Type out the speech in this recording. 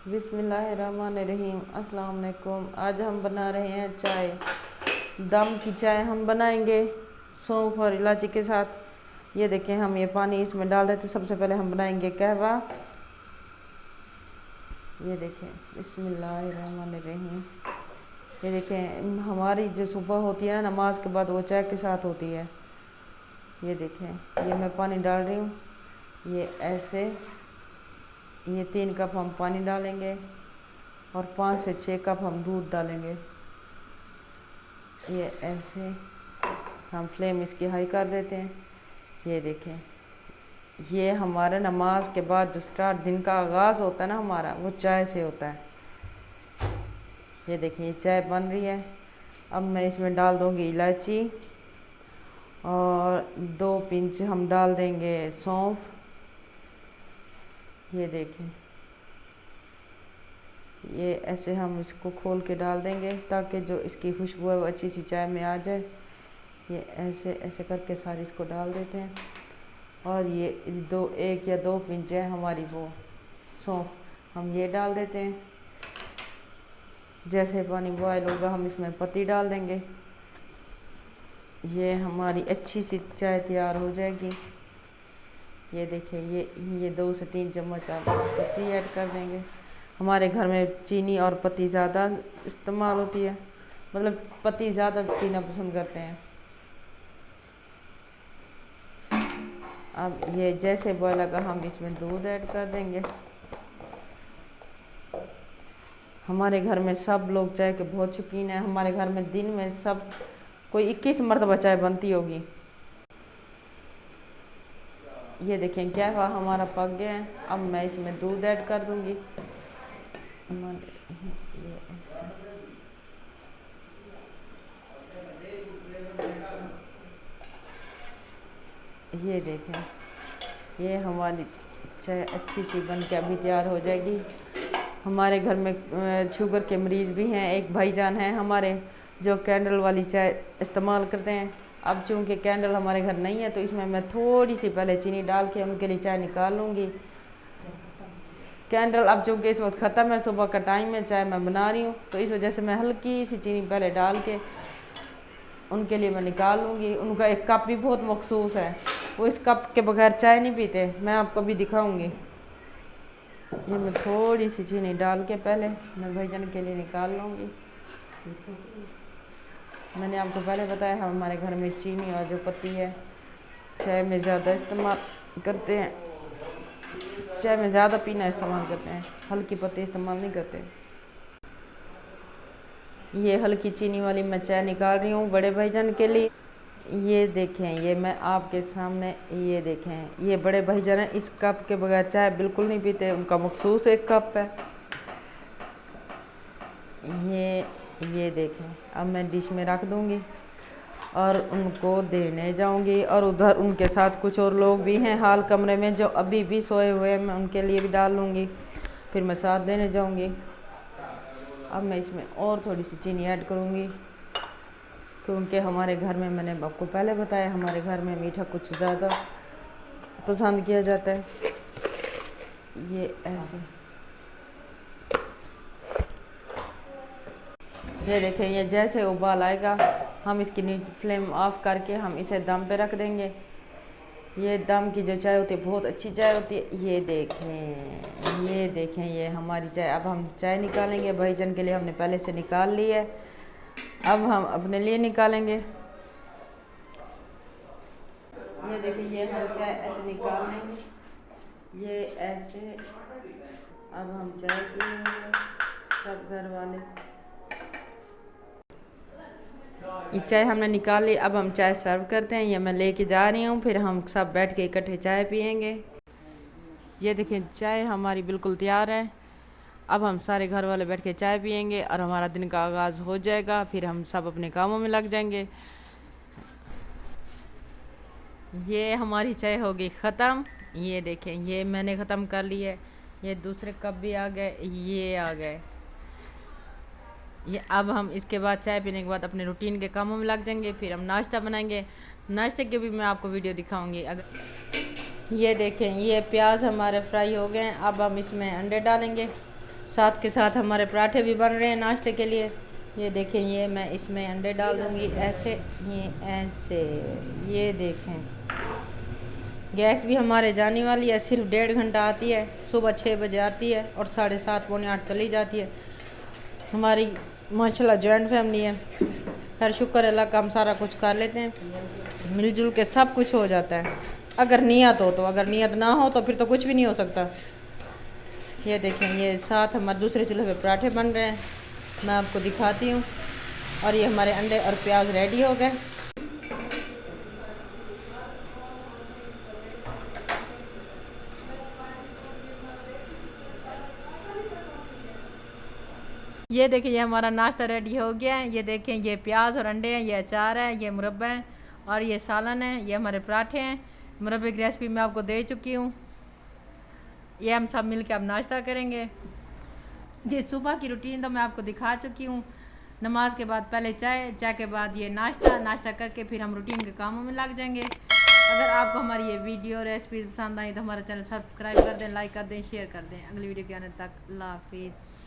बिस्मिल्लाहिर्रहमानिर्रहीम। अस्सलाम वालेकुम। आज हम बना रहे हैं चाय। दम की चाय हम बनाएंगे सौंफ और इलायची के साथ। ये देखें, हम ये पानी इसमें डाल देते। सबसे पहले हम बनाएंगे कहवा। ये देखें, बिस्मिल्लाहिर्रहमानिर्रहीम। ये देखें, हमारी जो सुबह होती है ना नमाज के बाद, वो चाय के साथ होती है। ये देखें, ये मैं पानी डाल रही हूँ। ये ऐसे, ये 3 कप हम पानी डालेंगे और 5 से 6 कप हम दूध डालेंगे। ये ऐसे हम फ्लेम इसकी हाई कर देते हैं। ये देखें, ये हमारे नमाज के बाद जो स्टार्ट दिन का आगाज़ होता है ना हमारा, वो चाय से होता है। ये देखें, ये चाय बन रही है। अब मैं इसमें डाल दूँगी इलायची और 2 पिंच हम डाल देंगे सौंफ। ये देखें, ये ऐसे हम इसको खोल के डाल देंगे ताकि जो इसकी खुशबू है वो अच्छी सी चाय में आ जाए। ये ऐसे ऐसे करके सारी इसको डाल देते हैं। और ये 1 या 2 पिंच है हमारी वो सौंफ, हम ये डाल देते हैं। जैसे पानी बॉयल होगा हम इसमें पत्ती डाल देंगे। ये हमारी अच्छी सी चाय तैयार हो जाएगी। ये देखिए, ये 2 से 3 चम्मच आप पत्ती ऐड कर देंगे। हमारे घर में चीनी और पत्ती ज़्यादा इस्तेमाल होती है, मतलब पत्ती ज़्यादा पीना पसंद करते हैं। अब ये जैसे बॉयल लगा हम इसमें दूध ऐड कर देंगे। हमारे घर में सब लोग चाय के बहुत शौकीन हैं। हमारे घर में दिन में सब कोई 21 मरतबा चाय बनती होगी। ये देखें, क्या हुआ, हमारा पक गया है। अब मैं इसमें दूध ऐड कर दूंगी। ये देखें, ये हमारी चाय अच्छी सी बन के अभी तैयार हो जाएगी। हमारे घर में शुगर के मरीज़ भी हैं। एक भाईजान हैं हमारे जो कैंडल वाली चाय इस्तेमाल करते हैं। अब चूँकि कैंडल हमारे घर नहीं है तो इसमें मैं थोड़ी सी पहले चीनी डाल के उनके लिए चाय निकाल लूँगी। कैंडल अब चूँकि इस वक्त ख़त्म है, सुबह का टाइम है, चाय मैं बना रही हूँ, तो इस वजह से मैं हल्की सी चीनी पहले डाल के उनके लिए मैं निकाल लूँगी। उनका एक कप भी बहुत मखसूस है, वो इस कप के बगैर चाय नहीं पीते। मैं आपको भी दिखाऊँगी। ये मैं थोड़ी सी चीनी डाल के पहले मैं भाईजान के लिए निकाल लूँगी। मैंने आपको पहले बताया हमारे घर में चीनी और जो पत्ती है चाय में ज़्यादा इस्तेमाल करते हैं। चाय में ज़्यादा पीना इस्तेमाल करते हैं, हल्की पत्ती इस्तेमाल नहीं करते। ये हल्की चीनी वाली मैं चाय निकाल रही हूँ बड़े भाईजान के लिए। ये देखें, ये मैं आपके सामने, ये देखें, ये बड़े भाईजान हैं, इस कप के बगैर चाय बिल्कुल नहीं पीते। उनका मखसूस एक कप है। ये देखें, अब मैं डिश में रख दूँगी और उनको देने जाऊंगी। और उधर उनके साथ कुछ और लोग भी हैं हाल कमरे में जो अभी भी सोए हुए हैं, मैं उनके लिए भी डाल लूँगी, फिर मैं साथ देने जाऊंगी। अब मैं इसमें और थोड़ी सी चीनी ऐड करूँगी क्योंकि हमारे घर में, मैंने आपको पहले बताया, हमारे घर में मीठा कुछ ज़्यादा पसंद किया जाता है। ये ऐसे, ये देखें, ये जैसे उबाल आएगा हम इसकी फ्लेम ऑफ करके हम इसे दम पे रख देंगे। ये दम की जो चाय होती है बहुत अच्छी चाय होती है। ये देखें, ये देखें, ये हमारी चाय। अब हम चाय निकालेंगे। भाईजान के लिए हमने पहले से निकाल ली है, अब हम अपने लिए निकालेंगे। ये देखिए, ये हम चाय ऐसे निकाल लेंगे, ये ऐसे। अब हम चाय पिएंगे सब घर वाले। ये चाय हमने निकाल ली, अब हम चाय सर्व करते हैं। ये मैं लेके जा रही हूँ, फिर हम सब बैठ के इकट्ठे चाय पियेंगे। ये देखिए, चाय हमारी बिल्कुल तैयार है। अब हम सारे घर वाले बैठ के चाय पियेंगे और हमारा दिन का आगाज़ हो जाएगा। फिर हम सब अपने कामों में लग जाएंगे। ये हमारी चाय हो गई ख़त्म। ये देखें, ये मैंने ख़त्म कर ली है। ये दूसरे कप भी आ गए, ये आ गए। ये अब हम इसके बाद चाय पीने के बाद अपने रूटीन के कामों में लग जाएंगे। फिर हम नाश्ता बनाएंगे। नाश्ते के भी मैं आपको वीडियो दिखाऊंगी। अगर ये देखें, ये प्याज हमारे फ्राई हो गए हैं। अब हम इसमें अंडे डालेंगे। साथ के साथ हमारे पराठे भी बन रहे हैं नाश्ते के लिए। ये देखें, ये मैं इसमें अंडे डाल दूँगी ऐसे, ये ऐसे, ये देखें। गैस भी हमारे जाने वाली है, सिर्फ 1.5 घंटा आती है, सुबह 6 बजे आती है और 7:30 पौने 8 चली जाती है। हमारी माशाल्लाह जॉइंट फैमिली है। खैर शुक्र अल्लाह का, हम सारा कुछ कर लेते हैं, मिलजुल के सब कुछ हो जाता है अगर नियत हो तो। अगर नियत ना हो तो फिर तो कुछ भी नहीं हो सकता। ये देखें, ये साथ हमारे दूसरे चूल्हे पे पराठे बन रहे हैं, मैं आपको दिखाती हूँ। और ये हमारे अंडे और प्याज रेडी हो गए। ये देखिए, ये हमारा नाश्ता रेडी हो गया है। ये देखें, ये प्याज और अंडे हैं, ये अचार है, ये मुरब्बा है और ये सालन है। ये हमारे पराठे हैं। मुरब्बे की रेसिपी मैं आपको दे चुकी हूँ। ये हम सब मिल के अब नाश्ता करेंगे। ये सुबह की रूटीन तो मैं आपको दिखा चुकी हूँ। नमाज के बाद पहले चाय, चाय के बाद ये नाश्ता, नाश्ता करके फिर हम रूटीन के कामों में लग जाएंगे। अगर आपको हमारी ये वीडियो रेसिपी पसंद आई तो हमारा चैनल सब्सक्राइब कर दें, लाइक कर दें, शेयर कर दें। अगली वीडियो के आने तक अल्लाह हाफिज़।